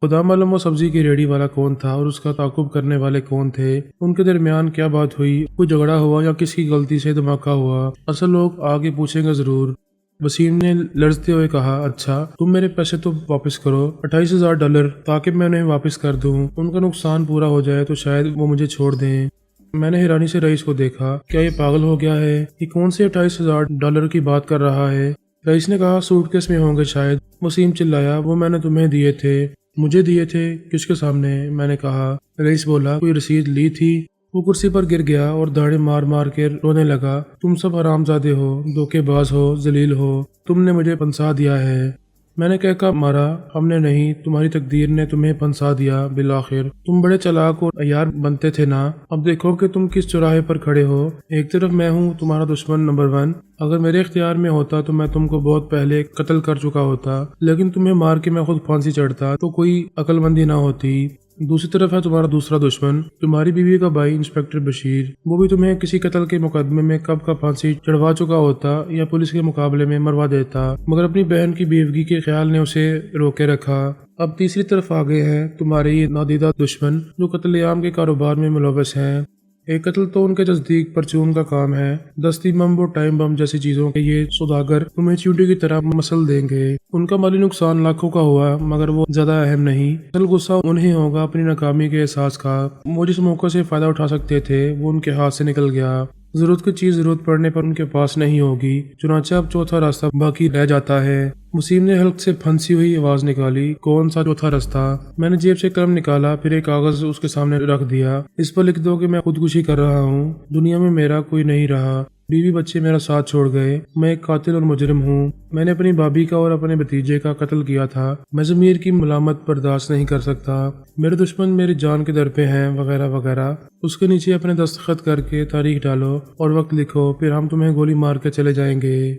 خدا معلوم وہ سبزی کی ریڑھی والا کون تھا اور اس کا تعاقب کرنے والے کون تھے۔ ان کے درمیان کیا بات ہوئی، کوئی جھگڑا ہوا یا کس کی غلطی سے دھماکہ ہوا؟ اصل لوگ آگے پوچھیں گے ضرور۔ وسیم نے لرزتے ہوئے کہا، اچھا تم میرے پیسے تو واپس کرو، $28,000 تاکہ میں انہیں واپس کر دوں۔ ان کا نقصان پورا ہو جائے تو شاید وہ مجھے چھوڑ دیں۔ میں نے حیرانی سے رئیس کو دیکھا، کیا یہ پاگل ہو گیا ہے؟ یہ کون سے $28,000 کی بات کر رہا ہے؟ رئیس نے کہا، سوٹ کیس میں ہوں گے شاید۔ وسیم چلایا، وہ میں نے تمہیں دیے تھے۔ مجھے دیے تھے؟ کس کے سامنے؟ میں نے کہا۔ رئیس بولا، کوئی رسید لی تھی؟ وہ کرسی پر گر گیا اور داڑھی مار مار کے رونے لگا۔ تم سب حرام زادے ہو، دھوکے باز ہو، ذلیل ہو، تم نے مجھے پھنسا دیا ہے۔ میں نے کہہ مارا، ہم نے نہیں، تمہاری تقدیر نے تمہیں پھنسا دیا بالآخر۔ تم بڑے چلاک اور عیار بنتے تھے نا۔ اب دیکھو کہ تم کس چوراہے پر کھڑے ہو۔ ایک طرف میں ہوں تمہارا دشمن نمبر 1، اگر میرے اختیار میں ہوتا تو میں تم کو بہت پہلے قتل کر چکا ہوتا، لیکن تمہیں مار کے میں خود پھانسی چڑھتا تو کوئی عقل مندی نہ ہوتی۔ دوسری طرف ہے تمہارا دوسرا دشمن، تمہاری بیوی کا بھائی انسپکٹر بشیر۔ وہ بھی تمہیں کسی قتل کے مقدمے میں کب کا پھانسی چڑھوا چکا ہوتا یا پولیس کے مقابلے میں مروا دیتا، مگر اپنی بہن کی بیوگی کے خیال نے اسے روکے رکھا۔ اب تیسری طرف آگے ہیں تمہارے یہ نادیدہ دشمن جو قتل عام کے کاروبار میں ملوث ہیں۔ ایک قتل تو ان کے نزدیک پرچون کا کام ہے، دستی بم اور ٹائم بم جیسی چیزوں کے یہ سوداگر تمہیں چیونٹی کی طرح مسل دیں گے۔ ان کا مالی نقصان لاکھوں کا ہوا مگر وہ زیادہ اہم نہیں، اصل غصہ انہیں ہوگا اپنی ناکامی کے احساس کا۔ وہ جس موقع سے فائدہ اٹھا سکتے تھے وہ ان کے ہاتھ سے نکل گیا۔ ضرورت کی چیز ضرورت پڑنے پر ان کے پاس نہیں ہوگی، چنانچہ اب چوتھا راستہ باقی رہ جاتا ہے۔ وسیم نے حلق سے پھنسی ہوئی آواز نکالی، کون سا چوتھا راستہ؟ میں نے جیب سے قلم نکالا، پھر ایک کاغذ اس کے سامنے رکھ دیا۔ اس پر لکھ دو کہ میں خودکشی کر رہا ہوں، دنیا میں میرا کوئی نہیں رہا، بیوی بچے میرا ساتھ چھوڑ گئے، میں ایک قاتل اور مجرم ہوں، میں نے اپنی بھابھی کا اور اپنے بھتیجے کا قتل کیا تھا، میں ضمیر کی ملامت برداشت نہیں کر سکتا، میرے دشمن میری جان کے در پہ ہیں، وغیرہ وغیرہ۔ اس کے نیچے اپنے دستخط کر کے تاریخ ڈالو اور وقت لکھو، پھر ہم تمہیں گولی مار کے چلے جائیں گے۔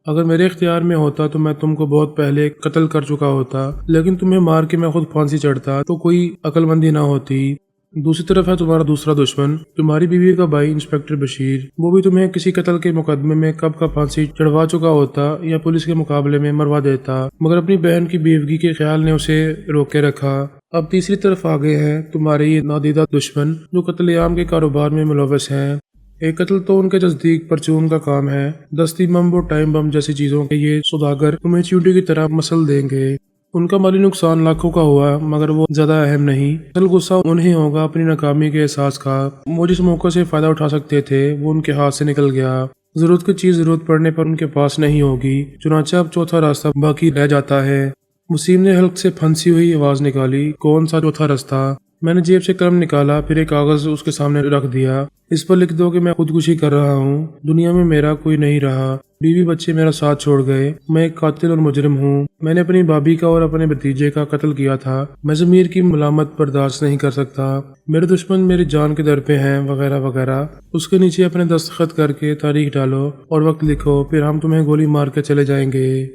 اگر میرے اختیار میں ہوتا تو میں تم کو بہت پہلے قتل کر چکا ہوتا، لیکن تمہیں مار کے میں خود پھانسی چڑھتا تو کوئی عقل مندی نہ ہوتی۔ دوسری طرف ہے تمہارا دوسرا دشمن، تمہاری بیوی کا بھائی انسپکٹر بشیر۔ وہ بھی تمہیں کسی قتل کے مقدمے میں کب کا پھانسی چڑھوا چکا ہوتا یا پولیس کے مقابلے میں مروا دیتا، مگر اپنی بہن کی بیوگی کے خیال نے اسے روکے رکھا۔ اب تیسری طرف آگے ہیں تمہارے یہ نادیدہ دشمن جو قتل عام کے کاروبار میں ملوث ہیں۔ ایک قتل تو ان کے نزدیک پرچون کا کام ہے، دستی بم اور ٹائم بم جیسی چیزوں کے یہ سوداگر تمہیں چیونٹی کی طرح مسل دیں گے۔ ان کا مالی نقصان لاکھوں کا ہوا مگر وہ زیادہ اہم نہیں، اصل غصہ انہیں ہوگا اپنی ناکامی کے احساس کا۔ وہ جس موقع سے فائدہ اٹھا سکتے تھے وہ ان کے ہاتھ سے نکل گیا۔ ضرورت کی چیز ضرورت پڑنے پر ان کے پاس نہیں ہوگی، چنانچہ اب چوتھا راستہ باقی رہ جاتا ہے۔ وسیم نے حلق سے پھنسی ہوئی آواز نکالی، کون سا چوتھا راستہ؟ میں نے جیب سے قلم نکالا، پھر ایک کاغذ اس کے سامنے رکھ دیا۔ اس پر لکھ دو کہ میں خودکشی کر رہا ہوں، دنیا میں میرا کوئی نہیں رہا، بیوی بچے میرا ساتھ چھوڑ گئے، میں ایک قاتل اور مجرم ہوں، میں نے اپنی بھابھی کا اور اپنے بھتیجے کا قتل کیا تھا، میں ضمیر کی ملامت برداشت نہیں کر سکتا، میرے دشمن میری جان کے در پہ ہیں، وغیرہ وغیرہ۔ اس کے نیچے اپنے دستخط کر کے تاریخ ڈالو اور وقت لکھو، پھر ہم تمہیں گولی مار کے چلے جائیں گے۔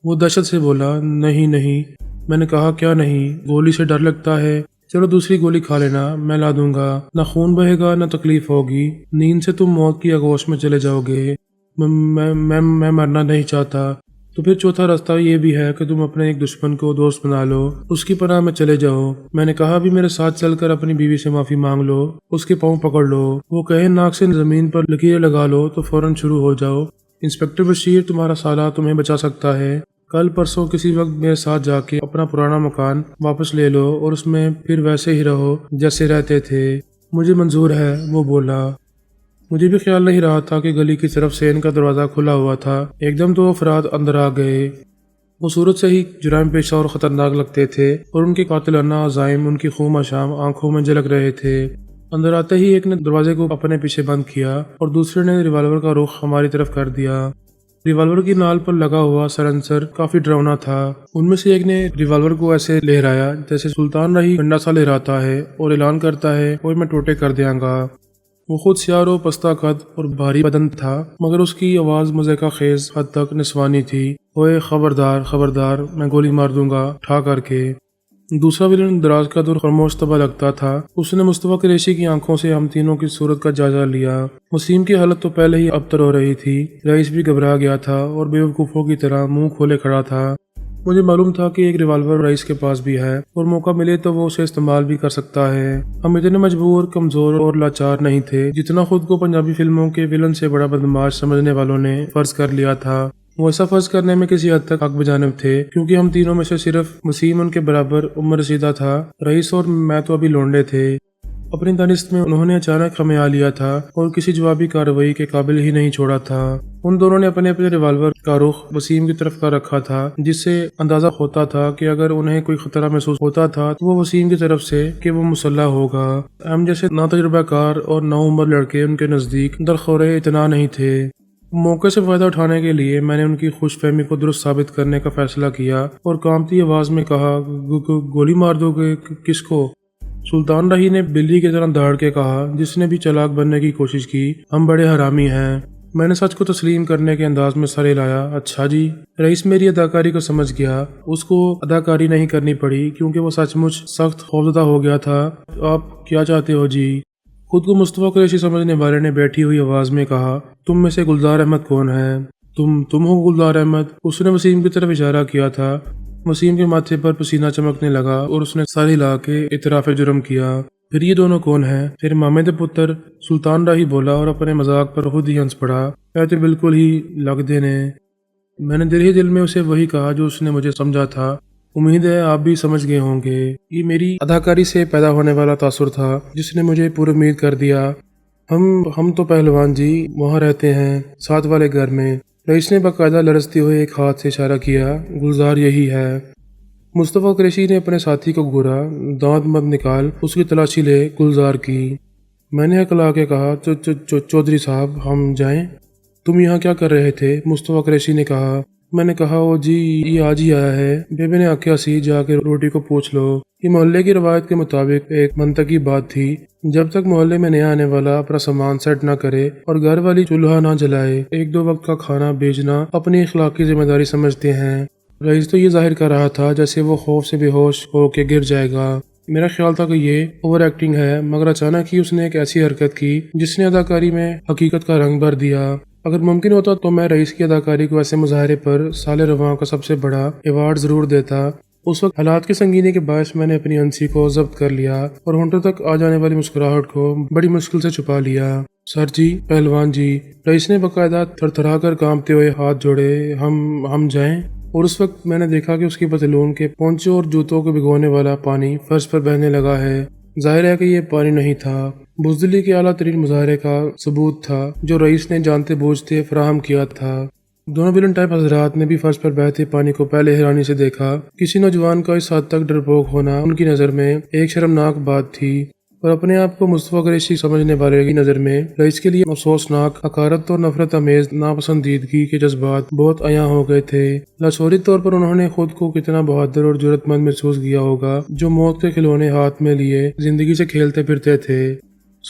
وہ دہشت سے بولا، نہیں نہیں۔ میں نے کہا، کیا نہیں؟ گولی سے ڈر لگتا ہے؟ چلو دوسری گولی کھا لینا، میں لا دوں گا، نہ خون بہے گا نہ تکلیف ہوگی، نیند سے تم موت کی آغوش میں چلے جاؤ گے۔ میں مرنا نہیں چاہتا۔ تو پھر چوتھا راستہ یہ بھی ہے کہ تم اپنے ایک دشمن کو دوست بنا لو، اس کی پناہ میں چلے جاؤ۔ میں نے کہا، بھی میرے ساتھ چل کر اپنی بیوی سے معافی مانگ لو، اس کے پاؤں پکڑ لو، وہ کہے ناک سے زمین پر لکیریں لگا لو تو فوراً شروع ہو جاؤ۔ انسپکٹر بشیر تمہارا سالہ تمہیں بچا سکتا ہے، کل پرسوں کسی وقت میرے ساتھ جا کے اپنا پرانا مکان واپس لے لو اور اس میں پھر ویسے ہی رہو جیسے رہتے تھے۔ مجھے منظور ہے، وہ بولا۔ مجھے بھی خیال نہیں رہا تھا کہ گلی کی طرف سے ان کا دروازہ کھلا ہوا تھا، ایک دم تو افراد اندر آ گئے۔ وہ صورت سے ہی جرائم پیشہ اور خطرناک لگتے تھے اور ان کے قاتلانہ عزائم ان کی خون آشام آنکھوں میں جھلک رہے تھے۔ اندر آتے ہی ایک نے دروازے کو اپنے پیچھے بند کیا اور دوسرے نے ریوالور کا رخ ہماری طرف کر دیا۔ ریوالور کی نال پر لگا ہوا سلنسر کافی ڈراؤنا تھا۔ ان میں سے ایک نے ریوالور کو ایسے لہرایا جیسے سلطان رہی ڈنڈا سا لہراتا ہے اور اعلان کرتا ہے، کوئی میں ٹوٹے کر دیاں گا۔ وہ خود سیاہ و پستہ قد اور بھاری بدن تھا مگر اس کی آواز مذائقہ خیز حد تک نسوانی تھی، اوئے خبردار خبردار، میں گولی مار دوں گا ٹھا کر کے۔ دوسرا ولن دراز قد اور خاموش طبع لگتا تھا، اس نے مصطفیٰ قریشی کی آنکھوں سے ہم تینوں کی صورت کا جائزہ لیا۔ وسیم کی حالت تو پہلے ہی ابتر ہو رہی تھی، رئیس بھی گھبرا گیا تھا اور بے وقوفوں کی طرح منہ کھولے کھڑا تھا۔ مجھے معلوم تھا کہ ایک ریوالور رئیس کے پاس بھی ہے اور موقع ملے تو وہ اسے استعمال بھی کر سکتا ہے۔ ہم اتنے مجبور، کمزور اور لاچار نہیں تھے جتنا خود کو پنجابی فلموں کے ویلن سے بڑا بدماش سمجھنے والوں نے فرض کر لیا تھا۔ وہ ایسا فرض کرنے میں کسی حد تک حق بجانب تھے کیونکہ ہم تینوں میں سے صرف وسیم ان کے برابر عمر رسیدہ تھا، رئیس اور میں تو ابھی لونڈے تھے۔ اپنی دانست میں انہوں نے اچانک خمیال لیا تھا اور کسی جوابی کارروائی کے قابل ہی نہیں چھوڑا تھا۔ ان دونوں نے اپنے اپنے ریوالور کا رخ وسیم کی طرف کا رکھا تھا، جس سے اندازہ ہوتا تھا کہ اگر انہیں کوئی خطرہ محسوس ہوتا تھا تو وہ وسیم کی طرف سے کہ وہ مسلح ہوگا۔ ہم جیسے ناتجربہ کار اور نوعمر لڑکے ان کے نزدیک درخورِ اطلاع نہیں تھے۔ موقع سے فائدہ اٹھانے کے لیے میں نے ان کی خوش فہمی کو درست ثابت کرنے کا فیصلہ کیا اور کانپتی آواز میں کہا، گولی مار دو گے؟ کس کو؟ سلطان راہی نے بلی کی طرح دھاڑ کے کہا، جس نے بھی چالاک بننے کی کوشش کی، ہم بڑے حرامی ہیں۔ میں نے سچ کو تسلیم کرنے کے انداز میں سر ہلایا۔ اچھا جی۔ رئیس میری اداکاری کو سمجھ گیا۔ اس کو اداکاری نہیں کرنی پڑی کیونکہ وہ سچ مچ سخت خوفزدہ ہو گیا تھا۔ آپ کیا چاہتے ہو جی؟ خود کو مصطفیٰ قریشی سمجھنے والے نے بیٹھی ہوئی آواز میں کہا، تم میں سے گلزار احمد کون ہے؟ تم ہو گلزار احمد؟ اس نے وسیم کی طرف اشارہ کیا تھا۔ وسیم کے ماتھے پر پسینہ چمکنے لگا اور اس نے سر ہلا کے اعتراف جرم کیا۔ پھر یہ دونوں کون ہیں؟ پھر مامے دے پتر؟ سلطان راہی بولا اور اپنے مذاق پر خود ہی ہنس پڑا۔ کہتے بالکل ہی لگ دینے۔ میں نے دل ہی دل میں اسے وہی کہا جو اس نے مجھے سمجھا تھا۔ امید ہے آپ بھی سمجھ گئے ہوں گے۔ یہ میری اداکاری سے پیدا ہونے والا تاثر تھا جس نے مجھے پر امید کر دیا۔ ہم تو پہلوان جی وہاں رہتے ہیں، ساتھ والے گھر میں۔ رئیس نے باقاعدہ لرزتے ہوئے ایک ہاتھ سے اشارہ کیا۔ گلزار یہی ہے۔ مصطفیٰ قریشی نے اپنے ساتھی کو گھورا۔ دانت مت نکال، اس کی تلاشی لے گلزار کی۔ میں نے ہکلا کے کہا، چودھری صاحب ہم جائیں؟ تم یہاں کیا کر رہے تھے؟ مصطفیٰ قریشی نے کہا۔ میں نے کہا، او جی یہ آج ہی آیا ہے۔ بیبے نے آکھیا سی جا کے روٹی کو پوچھ لو۔ یہ محلے کی روایت کے مطابق ایک منطقی بات تھی، جب تک محلے میں نیا آنے والا اپنا سامان سیٹ نہ کرے اور گھر والی چولہا نہ جلائے، ایک دو وقت کا کھانا بیچنا اپنی اخلاقی ذمہ داری سمجھتے ہیں۔ رئیس تو یہ ظاہر کر رہا تھا جیسے وہ خوف سے بے ہوش ہو کے گر جائے گا۔ میرا خیال تھا کہ یہ اوور ایکٹنگ ہے، مگر اچانک ہی اس نے ایک ایسی حرکت کی جس نے اداکاری میں حقیقت کا رنگ بھر دیا۔ اگر ممکن ہوتا تو میں رئیس کی اداکاری کو ایسے مظاہرے پر سال رواں کا سب سے بڑا ایوارڈ ضرور دیتا۔ اس وقت حالات کی سنگینی کے باعث میں نے اپنی ہنسی کو ضبط کر لیا اور ہونٹوں تک آ جانے والی مسکراہٹ کو بڑی مشکل سے چھپا لیا۔ سر جی، پہلوان جی، رئیس نے باقاعدہ تھر تھرا کر کانپتے ہوئے ہاتھ جوڑے، ہم جائیں؟ اور اس وقت میں نے دیکھا کہ اس کی پتلون کے پونچوں اور جوتوں کو بھگونے والا پانی فرش پر بہنے لگا ہے۔ ظاہر ہے کہ یہ پانی نہیں تھا، بزدلی کے اعلیٰ ترین مظاہرے کا ثبوت تھا جو رئیس نے جانتے بوجھتے فراہم کیا تھا۔ دونوں ویلن ٹائپ حضرات نے بھی فرش پر بہتے پانی کو پہلے حیرانی سے دیکھا۔ کسی نوجوان کا اس حد تک ڈرپوک ہونا ان کی نظر میں ایک شرمناک بات تھی، اور اپنے آپ کو مصطفیٰ قریشی سمجھنے والے کی نظر میں رئیس کے لیے افسوسناک حقارت اور نفرت آمیز ناپسندیدگی کے جذبات بہت عیاں ہو گئے تھے۔ لاشعوری طور پر انہوں نے خود کو کتنا بہادر اور جرأت مند محسوس کیا ہوگا جو موت کے کھلونے ہاتھ میں لیے زندگی سے کھیلتے پھرتے تھے۔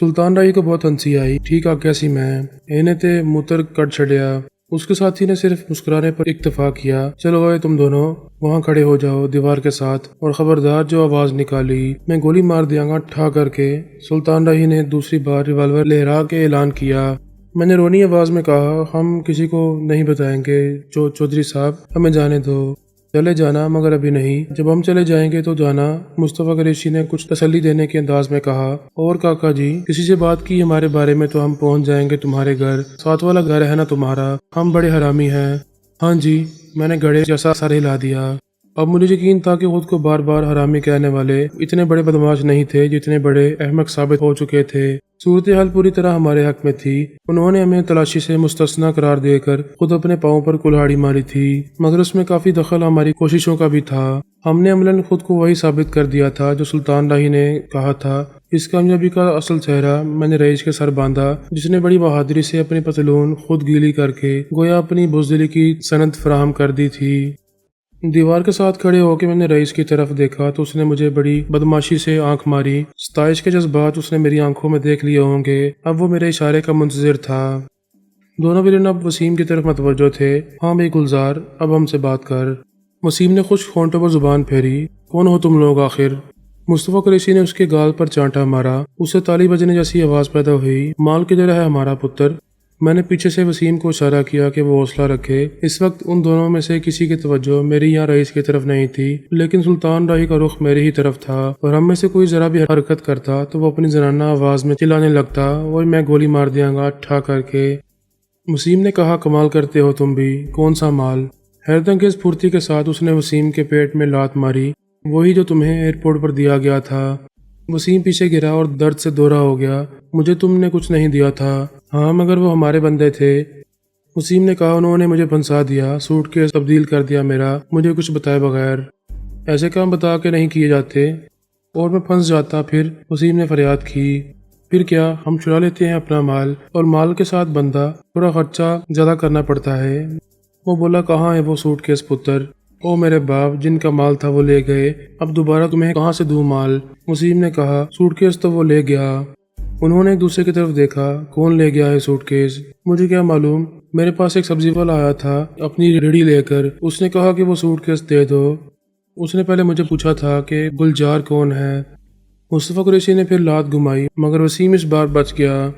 سلطان راہی کو بہت ہنسی آئی۔ ٹھیک آ کیسی میں انہیں تے موتر کٹ چھڑیا۔ اس کے ساتھی نے صرف مسکرانے پر اکتفا کیا۔ چلو اے تم دونوں وہاں کھڑے ہو جاؤ دیوار کے ساتھ، اور خبردار جو آواز نکالی میں گولی مار دیاں گا ٹھا کر کے۔ سلطان راہی نے دوسری بار ریوالور لہرا کے اعلان کیا۔ میں نے رونی آواز میں کہا، ہم کسی کو نہیں بتائیں گے چودھری صاحب، ہمیں جانے دو۔ چلے جانا مگر ابھی نہیں، جب ہم چلے جائیں گے تو جانا، مصطفیٰ قریشی نے کچھ تسلی دینے کے انداز میں کہا۔ اور کاکا جی کسی سے بات کی ہمارے بارے میں تو ہم پہنچ جائیں گے تمہارے گھر، ساتھ والا گھر ہے نا تمہارا، ہم بڑے حرامی ہیں۔ ہاں جی، میں نے گھڑے جیسا سر ہلا دیا۔ اب مجھے یقین تھا کہ خود کو بار بار حرامی کہنے والے اتنے بڑے بدماش نہیں تھے جتنے بڑے احمق ثابت ہو چکے تھے۔ صورتحال پوری طرح ہمارے حق میں تھی۔ انہوں نے ہمیں تلاشی سے مستثنیٰ قرار دے کر خود اپنے پاؤں پر کلہاڑی ماری تھی، مگر اس میں کافی دخل ہماری کوششوں کا بھی تھا۔ ہم نے عملاً خود کو وہی ثابت کر دیا تھا جو سلطان راہی نے کہا تھا۔ اس کامیابی کا اصل چہرہ میں نے رئیس کے سر باندھا، جس نے بڑی بہادری سے اپنی پتلون خود گیلی کر کے گویا اپنی بزدلی کی سند فراہم کر دی تھی۔ دیوار کے ساتھ کھڑے ہو کے میں نے رئیس کی طرف دیکھا تو اس نے مجھے بڑی بدماشی سے آنکھ ماری۔ ستائش کے جذبات اس نے میری آنکھوں میں دیکھ لیے ہوں گے۔ اب وہ میرے اشارے کا منتظر تھا۔ دونوں ویلن اب وسیم کی طرف متوجہ تھے۔ ہاں بھائی گلزار، اب ہم سے بات کر۔ وسیم نے خشک ہونٹوں پر زبان پھیری۔ کون ہو تم لوگ آخر؟ مصطفیٰ قریشی نے اس کے گال پر چانٹا مارا۔ اسے تالی بجنے جیسی آواز پیدا ہوئی۔ مال کدھر ہے ہمارا پتر؟ میں نے پیچھے سے وسیم کو اشارہ کیا کہ وہ حوصلہ رکھے۔ اس وقت ان دونوں میں سے کسی کی توجہ میری یا رئیس کی طرف نہیں تھی، لیکن سلطان راہی کا رخ میری ہی طرف تھا، اور ہم میں سے کوئی ذرا بھی حرکت کرتا تو وہ اپنی زنانہ آواز میں چلانے لگتا، اور میں گولی مار دیاں گا ٹھا کر کے۔ وسیم نے کہا، کمال کرتے ہو تم بھی، کون سا مال؟ حیرت انگیز پھرتی کے ساتھ اس نے وسیم کے پیٹ میں لات ماری، وہی جو تمہیں ایئرپورٹ پر دیا گیا تھا۔ وسیم پیچھے گرا اور درد سے دورا ہو گیا۔ مجھے تم نے کچھ نہیں دیا تھا۔ ہاں، مگر وہ ہمارے بندے تھے۔ وسیم نے کہا، انہوں نے مجھے پھنسا دیا، سوٹ کیس تبدیل کر دیا میرا، مجھے کچھ بتائے بغیر۔ ایسے کام بتا کے نہیں کیے جاتے، اور میں پھنس جاتا پھر۔ وسیم نے فریاد کی۔ پھر کیا، ہم چرا لیتے ہیں اپنا مال، اور مال کے ساتھ بندہ، تھوڑا خرچہ زیادہ کرنا پڑتا ہے۔ وہ بولا، کہاں ہے وہ سوٹ کیس پتر؟ او میرے باپ، جن کا مال تھا وہ لے گئے، اب دوبارہ تمہیں کہاں سے دوں مال؟ وسیم نے کہا، سوٹ کیس تو وہ لے گیا۔ انہوں نے ایک دوسرے کی طرف دیکھا۔ کون لے گیا ہے سوٹ کیس؟ مجھے کیا معلوم، میرے پاس ایک سبزی والا آیا تھا اپنی ریڑھی لے کر، اس نے کہا کہ وہ سوٹ کیس دے دو۔ اس نے پہلے مجھے پوچھا تھا کہ گلجار کون ہے۔ مصطفیٰ قریشی نے پھر لات گھمائی، مگر وسیم اس بار بچ گیا۔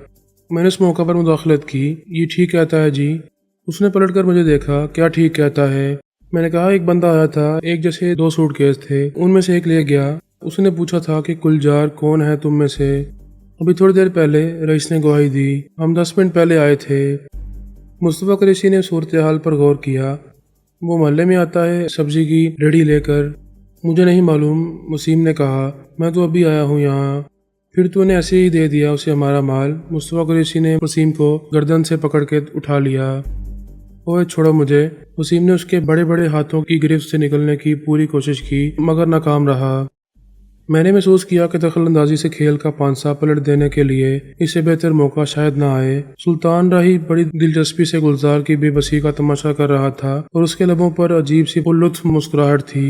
میں نے اس موقع پر مداخلت کی، یہ ٹھیک کہتا ہے جی؟ اس نے پلٹ کر مجھے دیکھا، کیا ٹھیک کہتا ہے؟ میں نے کہا، ایک بندہ آیا تھا، ایک جیسے 2 سوٹ کیس تھے، ان میں سے ایک لے گیا۔ اس نے پوچھا تھا کہ گلجار کون ہے تم میں سے؟ ابھی تھوڑی دیر پہلے رئیس نے گواہی دی، ہم 10 منٹ پہلے آئے تھے۔ مصطفیٰ قریشی نے صورتحال پر غور کیا۔ وہ محلے میں آتا ہے سبزی کی ریڑھی لے کر؟ مجھے نہیں معلوم، وسیم نے کہا، میں تو ابھی آیا ہوں یہاں۔ پھر تو نے ایسے ہی دے دیا اسے ہمارا مال؟ مصطفیٰ قریشی نے وسیم کو گردن سے پکڑ کے اٹھا لیا۔ اوے چھوڑو مجھے۔ وسیم نے اس کے بڑے بڑے ہاتھوں کی گرفت سے نکلنے کی پوری کوشش کی، مگر ناکام رہا۔ میں نے محسوس کیا کہ دخل اندازی سے کھیل کا پانسا پلٹ دینے کے لیے اس سے بہتر موقع شاید نہ آئے۔ سلطان راہی بڑی دلچسپی سے گلزار کی بے بسی کا تماشا کر رہا تھا، اور اس کے لبوں پر عجیب سی لطف مسکراہٹ تھی۔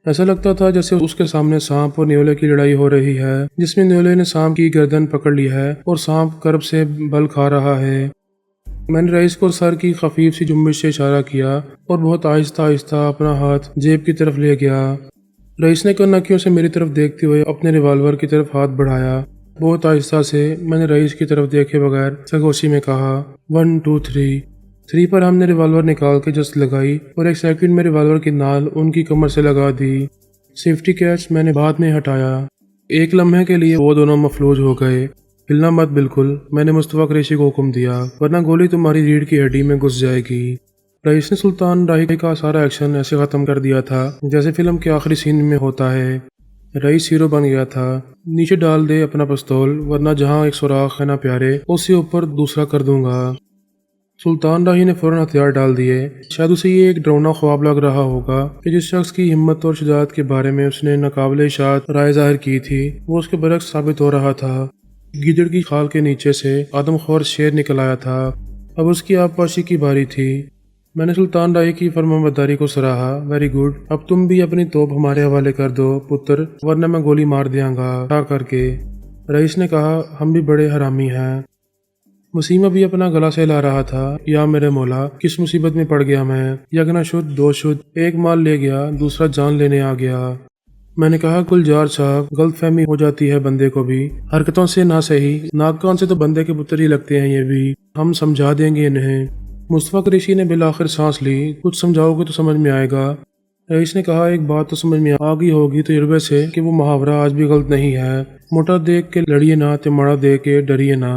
ایسا لگتا تھا جیسے اس کے سامنے سانپ اور نیولے کی لڑائی ہو رہی ہے، جس میں نیولے نے سانپ کی گردن پکڑ لی ہے اور سانپ کرب سے بل کھا رہا ہے۔ میں نے رئیس کو سر کی خفیف سی جنبش سے اشارہ کیا اور بہت آہستہ آہستہ اپنا ہاتھ جیب کی طرف لے گیا۔ رئیس نے کنکیوں سے میری طرف دیکھتے ہوئے اپنے ریوالور کی طرف ہاتھ بڑھایا۔ بہت آہستہ سے میں نے رئیس کی طرف دیکھے بغیر سرگوشی میں کہا، 1 2 3۔ 3 پر ہم نے ریوالور نکال کے جست لگائی اور ایک سیکنڈ میں ریوالور کی نال ان کی کمر سے لگا دی۔ سیفٹی کیچ میں نے بعد میں ہٹایا۔ ایک لمحے کے لیے وہ دونوں مفلوج ہو گئے۔ ہلنا مت بالکل، میں نے مصطفیٰ قریشی کو حکم دیا، ورنہ گولی تمہاری ریڑھ کی ہڈی میں گھس جائے گی۔ رئیس نے سلطان راہی کا سارا ایکشن ایسے ختم کر دیا تھا جیسے فلم کے آخری سین میں ہوتا ہے۔ رئیس ہیرو بن گیا تھا۔ نیچے ڈال دے اپنا پستول، ورنہ جہاں ایک سوراخ ہے نہ پیارے، اس سے اوپر دوسرا کر دوں گا۔ سلطان راہی نے فوراً ہتھیار ڈال دیے۔ شاید اسے یہ ایک ڈراؤنا خواب لگ رہا ہوگا کہ جس شخص کی ہمت اور شجاعت کے بارے میں اس نے ناقابل اشاعت رائے ظاہر کی تھی، وہ اس کے برعکس ثابت ہو رہا تھا۔ گیدڑ کی کھال کے نیچے سے آدم خور شیر نکل آیا تھا۔ اب اس کی آبپاشی کی باری تھی۔ میں نے سلطان راہی کی فرمانبرداری کو سراہا۔ ویری گڈ، اب تم بھی اپنی توپ ہمارے حوالے کر دو پتر، ورنہ میں گولی مار دیاں گا ٹھا کر کے۔ رئیس نے کہا، ہم بھی بڑے حرامی ہیں۔ وسیم ابھی اپنا گلا سہلا رہا تھا۔ یا میرے مولا، کس مصیبت میں پڑ گیا میں؟ یگنا شد 2 شد، ایک مال لے گیا، دوسرا جان لینے آ گیا۔ میں نے کہا، گلجار صاحب، غلط فہمی ہو جاتی ہے بندے کو بھی، حرکتوں سے نہ صحیح، ناک کان سے تو بندے کے پتر ہی لگتے ہیں یہ بھی، ہم سمجھا دیں گے انہیں۔ مصطفیٰ قریشی نے بالآخر سانس لی۔ کچھ سمجھاؤ گے تو سمجھ میں آئے گا۔ رئیس نے کہا، ایک بات تو سمجھ میں آ گئی ہوگی تجربے سے کہ وہ محاورہ آج بھی غلط نہیں ہے، موٹا دیکھ کے لڑیے نہ تے مڑا دیکھ کے ڈریے نہ۔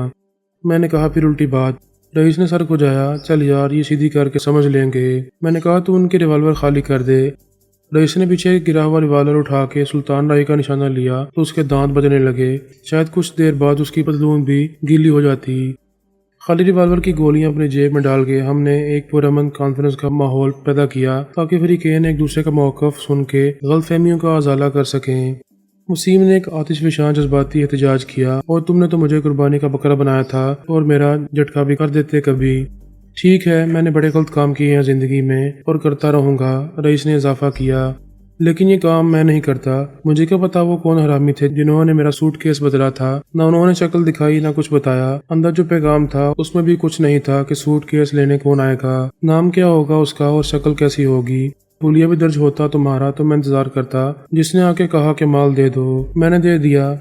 میں نے کہا، پھر الٹی بات؟ رئیس نے سر کھجایا۔ چل یار، یہ سیدھی کر کے سمجھ لیں گے۔ میں نے کہا، تو ان کے ریوالور خالی کر دے۔ رئیس نے پیچھے گرا ہوا ریوالور اٹھا کے سلطان راہی کا نشانہ لیا تو اس کے دانت بجنے لگے۔ شاید کچھ دیر بعد اس کی پتلون بھی گیلی ہو جاتی۔ خالی ریوالور کی گولیاں اپنے جیب میں ڈال کے ہم نے ایک پرامن کانفرنس کا ماحول پیدا کیا تاکہ فریقین ایک دوسرے کا موقف سن کے غلط فہمیوں کا ازالہ کر سکیں۔ وسیم نے ایک آتش فشاں جذباتی احتجاج کیا، اور تم نے تو مجھے قربانی کا بکرا بنایا تھا اور میرا جھٹکا بھی کر دیتے کبھی۔ ٹھیک ہے، میں نے بڑے غلط کام کیے ہیں زندگی میں اور کرتا رہوں گا، رئیس نے اضافہ کیا، لیکن یہ کام میں نہیں کرتا۔ مجھے کیا پتا وہ کون حرامی تھے جنہوں نے میرا سوٹ کیس بدلا تھا؟ نہ انہوں نے شکل دکھائی نہ کچھ بتایا۔ اندر جو پیغام تھا اس میں بھی کچھ نہیں تھا کہ سوٹ کیس لینے کون آئے گا، نام کیا ہوگا اس کا اور شکل کیسی ہوگی۔ پولیا بھی درج ہوتا تمہارا تو میں انتظار کرتا۔ جس نے آ کے کہا کہ مال دے دو، میں نے دے دیا۔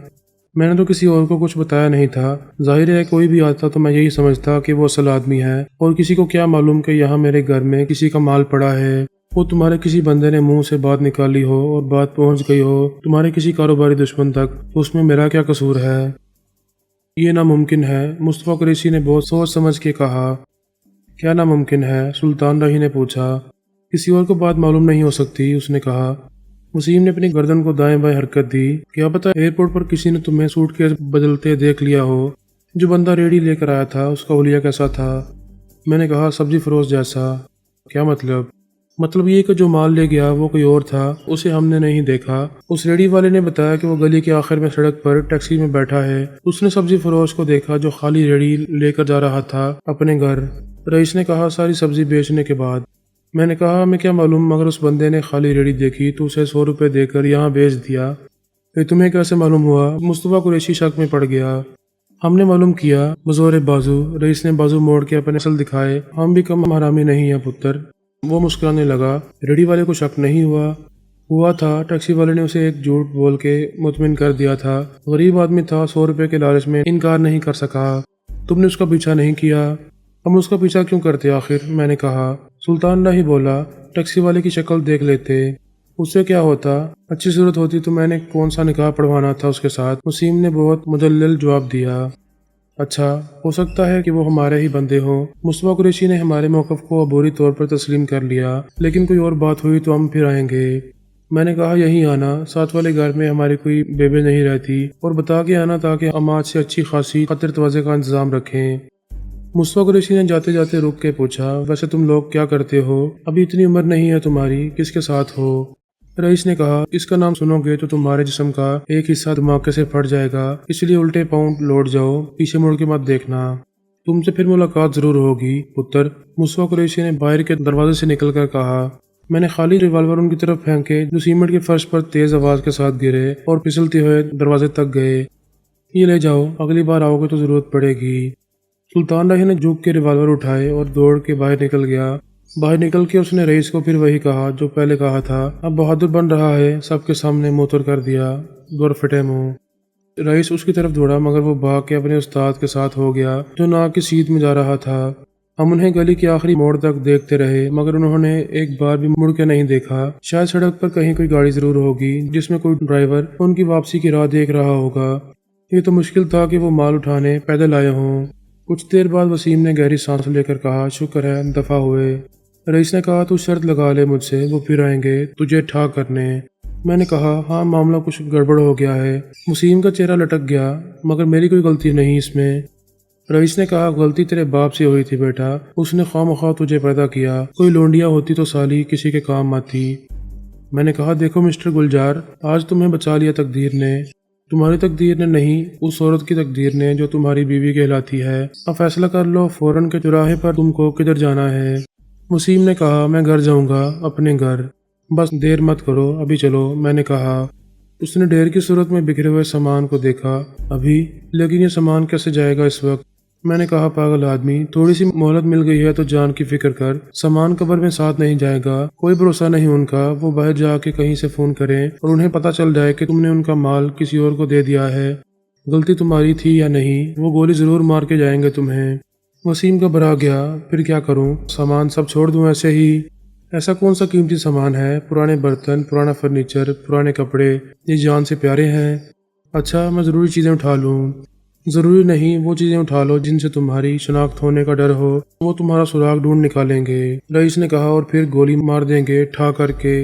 میں نے تو کسی اور کو کچھ بتایا نہیں تھا، ظاہر ہے کوئی بھی آتا تو میں یہی سمجھتا کہ وہ اصل آدمی ہے، اور کسی کو کیا معلوم کہ یہاں میرے گھر میں کسی کا مال پڑا ہے۔ وہ تمہارے کسی بندے نے منہ سے بات نکالی ہو اور بات پہنچ گئی ہو تمہارے کسی کاروباری دشمن تک، تو اس میں میرا کیا قصور ہے؟ یہ ناممکن ہے، مصطفیٰ قریشی نے بہت سوچ سمجھ کے کہا۔ کیا ناممکن ہے؟ سلطان راہی نے پوچھا۔ کسی اور کو بات معلوم نہیں ہو سکتی، اس نے کہا۔ وسیم نے اپنی گردن کو دائیں بائیں حرکت دی۔ کیا پتہ ایئرپورٹ پر کسی نے تمہیں سوٹ کیس بدلتے دیکھ لیا ہو؟ جو بندہ ریڑھی لے کر آیا تھا اس کا حلیہ کیسا تھا؟ میں نے کہا سبزی فروش جیسا۔ کیا مطلب؟ مطلب یہ کہ جو مال لے گیا وہ کوئی اور تھا، اسے ہم نے نہیں دیکھا۔ اس ریڑھی والے نے بتایا کہ وہ گلی کے آخر میں سڑک پر ٹیکسی میں بیٹھا ہے، اس نے سبزی فروش کو دیکھا جو خالی ریڑھی لے کر جا رہا تھا اپنے گھر۔ رئیس نے کہا ساری سبزی بیچنے کے بعد۔ میں نے کہا ہمیں کیا معلوم، مگر اس بندے نے خالی ریڑھی دیکھی تو اسے 100 روپے دے کر یہاں بیچ دیا۔ پھر تمہیں کیسے معلوم ہوا؟ مصطفیٰ قریشی شک میں پڑ گیا۔ ہم نے معلوم کیا بزور بازو۔ رئیس نے بازو موڑ کے اپنے نسل دکھائے۔ ہم بھی کم حرامی نہیں ہیں پتر۔ وہ مسکرانے لگا۔ ریڑھی والے کو شک نہیں ہوا تھا، ٹیکسی والے نے اسے ایک جھوٹ بول کے مطمئن کر دیا تھا۔ غریب آدمی تھا، 100 روپے کے لالچ میں انکار نہیں کر سکا۔ تم نے اس کا پیچھا نہیں کیا؟ ہم اس کا پیچھا کیوں کرتے آخر؟ میں نے کہا۔ سلطان راہی بولا ٹیکسی والے کی شکل دیکھ لیتے، اس سے کیا ہوتا؟ اچھی صورت ہوتی تو میں نے کون سا نکاح پڑھوانا تھا اس کے ساتھ؟ وسیم نے بہت مدلل جواب دیا۔ اچھا، ہو سکتا ہے کہ وہ ہمارے ہی بندے ہوں۔ مصطفیٰ قریشی نے ہمارے موقف کو عبوری طور پر تسلیم کر لیا، لیکن کوئی اور بات ہوئی تو ہم پھر آئیں گے۔ میں نے کہا یہی آنا، ساتھ والے گھر میں ہماری کوئی بیبے نہیں رہتی، اور بتا کے آنا تاکہ ہم آج سے اچھی خاصی خطر توازے کا انتظام رکھیں۔ مصطفیٰ قریشی نے جاتے جاتے رک کے پوچھا ویسے تم لوگ کیا کرتے ہو؟ ابھی اتنی عمر نہیں ہے تمہاری، کس کے ساتھ ہو؟ رئیس نے کہا اس کا نام سنو گے تو تمہارے جسم کا ایک حصہ دھماکے سے پھٹ جائے گا، اس لیے الٹے پاؤں لوٹ جاؤ، پیچھے مڑ کے مت دیکھنا، تم سے پھر ملاقات ضرور ہوگی پتر۔ مصطفیٰ قریشی نے باہر کے دروازے سے نکل کر کہا۔ میں نے خالی ریوالور ان کی طرف پھینکے جو سیمنٹ کے فرش پر تیز آواز کے ساتھ گرے اور پھسلتے ہوئے دروازے تک گئے۔ یہ لے جاؤ، اگلی بار آؤ گے تو ضرورت پڑے گی۔ سلطان راہی نے جھک کے ریوالور اٹھائے اور دوڑ کے باہر نکل گیا۔ باہر نکل کے اس نے رئیس کو پھر وہی کہا جو پہلے کہا تھا، اب بہادر بن رہا ہے، سب کے سامنے موتر کر دیا، دور پھٹے منہ۔ رئیس اس کی طرف دوڑا مگر وہ بھاگ کے اپنے استاد کے ساتھ ہو گیا جو ناک کی سیدھ میں جا رہا تھا۔ ہم انہیں گلی کے آخری موڑ تک دیکھتے رہے مگر انہوں نے ایک بار بھی مڑ کے نہیں دیکھا۔ شاید سڑک پر کہیں کوئی گاڑی ضرور ہوگی جس میں کوئی ڈرائیور ان کی واپسی کی راہ دیکھ رہا ہوگا۔ یہ تو مشکل تھا کہ وہ مال اٹھانے پیدل آئے ہوں۔ کچھ دیر بعد وسیم نے گہری سانس لے کر کہا شکر ہے دفع ہوئے۔ رئیس نے کہا تو شرط لگا لے مجھ سے، وہ پھر آئیں گے تجھے ٹھاک کرنے۔ میں نے کہا ہاں معاملہ کچھ گڑبڑ ہو گیا ہے۔ وسیم کا چہرہ لٹک گیا، مگر میری کوئی غلطی نہیں اس میں۔ رئیس نے کہا غلطی تیرے باپ سے ہوئی تھی بیٹا، اس نے خواہ مخواہ تجھے پیدا کیا، کوئی لونڈیا ہوتی تو سالی کسی کے کام آتی۔ میں نے کہا دیکھو مسٹر گلجار، آج تمہیں بچا لیا تقدیر نے، تمہاری تقدیر نے نہیں، اس عورت کی تقدیر نے جو تمہاری بیوی کہلاتی ہے۔ اب فیصلہ کر لو فوراً کے چوراہے پر تم کو کدھر جانا ہے۔ وسیم نے کہا میں گھر جاؤں گا، اپنے گھر، بس دیر مت کرو، ابھی چلو۔ میں نے کہا۔ اس نے ڈھیر کی صورت میں بکھرے ہوئے سامان کو دیکھا۔ ابھی؟ لیکن یہ سامان کیسے جائے گا اس وقت؟ میں نے کہا پاگل آدمی، تھوڑی سی مہلت مل گئی ہے تو جان کی فکر کر، سامان قبر میں ساتھ نہیں جائے گا، کوئی بھروسہ نہیں ان کا، وہ باہر جا کے کہیں سے فون کریں اور انہیں پتہ چل جائے کہ تم نے ان کا مال کسی اور کو دے دیا ہے، غلطی تمہاری تھی یا نہیں، وہ گولی ضرور مار کے جائیں گے تمہیں۔ وسیم گھبرا گیا، پھر کیا کروں؟ سامان سب چھوڑ دوں ایسے ہی؟ ایسا کون سا قیمتی سامان ہے؟ پرانے برتن، پرانا فرنیچر، پرانے کپڑے، یہ جان سے پیارے ہیں۔ اچھا میں ضروری چیزیں اٹھا لوں؟ ضروری نہیں، وہ چیزیں اٹھا لو جن سے تمہاری شناخت ہونے کا ڈر ہو، وہ تمہارا سراغ ڈھونڈ نکالیں گے، رئیس نے کہا، اور پھر گولی مار دیں گے ٹھا کر کے۔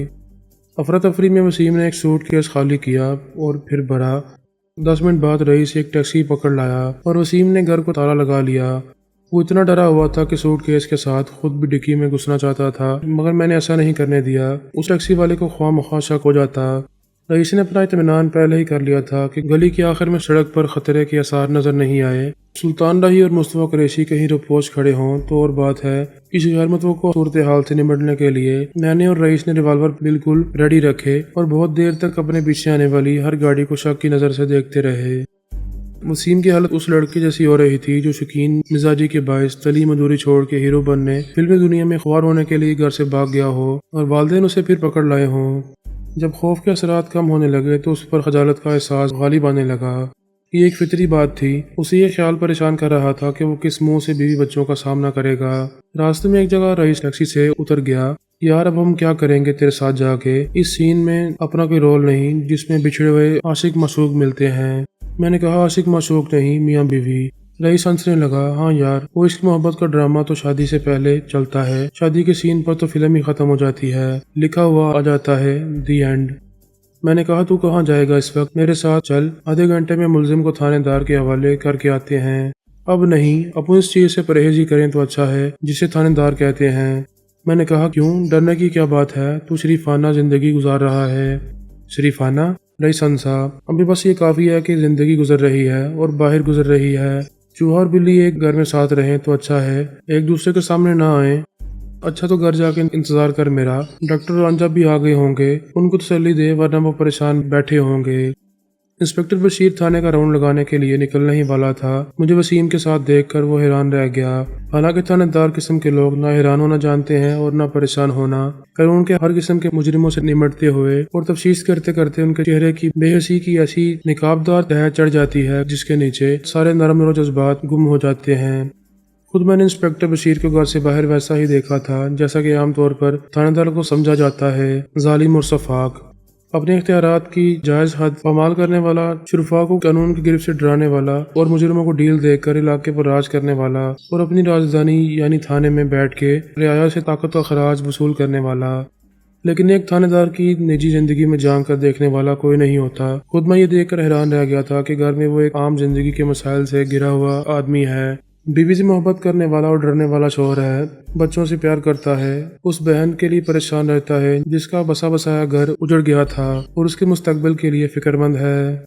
افراتفری میں وسیم نے ایک سوٹ کیس خالی کیا اور پھر بھرا۔ 10 منٹ بعد رئیس ایک ٹیکسی پکڑ لایا اور وسیم نے گھر کو تالا لگا لیا۔ وہ اتنا ڈرا ہوا تھا کہ سوٹ کیس کے ساتھ خود بھی ڈکی میں گھسنا چاہتا تھا، مگر میں نے ایسا نہیں کرنے دیا، اس ٹیکسی والے کو خواہ مخواہ شک ہو جاتا۔ رئیس نے اپنا اطمینان پہلے ہی کر لیا تھا کہ گلی کے آخر میں سڑک پر خطرے کے آثار نظر نہیں آئے۔ سلطان راہی اور مصطفیٰ قریشی کہیں روپوش کھڑے ہوں تو اور بات ہے، کسی غیر متوقع صورتحال سے نمٹنے کے لیے میں نے اور رئیس نے ریوالور بالکل ریڈی رکھے اور بہت دیر تک اپنے پیچھے آنے والی ہر گاڑی کو شک کی نظر سے دیکھتے رہے۔ وسیم کی حالت اس لڑکی جیسی ہو رہی تھی جو شکین مزاجی کے باعث تلی مزدوری چھوڑ کے ہیرو بننے فلمی دنیا میں خوار ہونے کے لیے گھر سے بھاگ گیا ہو اور والدین اسے پھر پکڑ لائے ہوں۔ جب خوف کے اثرات کم ہونے لگے تو اس پر خجالت کا احساس غالب آنے لگا۔ یہ ایک فطری بات تھی۔ اسے یہ خیال پریشان کر رہا تھا کہ وہ کس منہ سے بیوی بچوں کا سامنا کرے گا۔ راستے میں ایک جگہ رئیس ٹیکسی سے اتر گیا۔ یار اب ہم کیا کریں گے تیرے ساتھ جا کے؟ اس سین میں اپنا کوئی رول نہیں جس میں بچھڑے ہوئے عاشق معشوق ملتے ہیں۔ میں نے کہا عاشق معشوق نہیں، میاں بیوی۔ رئیس ہنسنے لگا۔ ہاں یار، وہ عشق محبت کا ڈرامہ تو شادی سے پہلے چلتا ہے، شادی کے سین پر تو فلم ہی ختم ہو جاتی ہے، لکھا ہوا آ جاتا ہے دی اینڈ۔ میں نے کہا تو کہاں جائے گا اس وقت؟ میرے ساتھ چل، آدھے گھنٹے میں ملزم کو تھانے دار کے حوالے کر کے آتے ہیں۔ اب نہیں، اپنی اس چیز سے پرہیز ہی کریں تو اچھا ہے جسے تھانے دار کہتے ہیں۔ میں نے کہا کیوں؟ ڈرنے کی کیا بات ہے؟ تو شریفانہ زندگی گزار رہا ہے۔ شریفانہ؟ رئیس ہنسا۔ ابھی بس یہ کافی ہے کہ زندگی گزر رہی ہے اور باہر گزر رہی ہے۔ چوہا اور بلی ایک گھر میں ساتھ رہیں تو اچھا ہے، ایک دوسرے کے سامنے نہ آئیں۔ اچھا تو گھر جا کے انتظار کر میرا، ڈاکٹر رانجھا بھی آ گئے ہوں گے، ان کو تسلی دے ورنہ وہ پریشان بیٹھے ہوں گے۔ انسپکٹر بشیر تھانے کا راؤنڈ لگانے کے لیے نکلنے ہی والا تھا۔ مجھے وسیم کے ساتھ دیکھ کر وہ حیران رہ گیا۔ حالانکہ تھانے دار قسم کے لوگ نہ حیران ہونا جانتے ہیں اور نہ پریشان ہونا۔ قانون کے ہر قسم کے مجرموں سے نمٹتے ہوئے اور تفتیش کرتے کرتے ان کے چہرے کی بے حسی کی ایسی نقابدار تہ چڑھ جاتی ہے جس کے نیچے سارے نرم و جذبات گم ہو جاتے ہیں۔ خود میں نے انسپکٹر بشیر کو گھر سے باہر ویسا ہی دیکھا تھا جیسا کہ عام طور پر تھانے دار کو سمجھا جاتا ہے، ظالم اور شفاق، اپنے اختیارات کی جائز حد پامال کرنے والا، شرفاء کو قانون کی گرفت سے ڈرانے والا اور مجرموں کو ڈھیل دے کر علاقے پر راج کرنے والا اور اپنی راجدھانی یعنی تھانے میں بیٹھ کے رعایا سے طاقت و خراج وصول کرنے والا۔ لیکن ایک تھانے دار کی نجی زندگی میں جان کر دیکھنے والا کوئی نہیں ہوتا۔ خود میں یہ دیکھ کر حیران رہ گیا تھا کہ گھر میں وہ ایک عام زندگی کے مسائل سے گھرا ہوا آدمی ہے، بیوی سے محبت کرنے والا اور ڈرنے والا شوہر ہے، بچوں سے پیار کرتا ہے، اس بہن کے لیے پریشان رہتا ہے جس کا بسا بسایا گھر اجڑ گیا تھا اور اس کے مستقبل کے لیے فکر مند ہے۔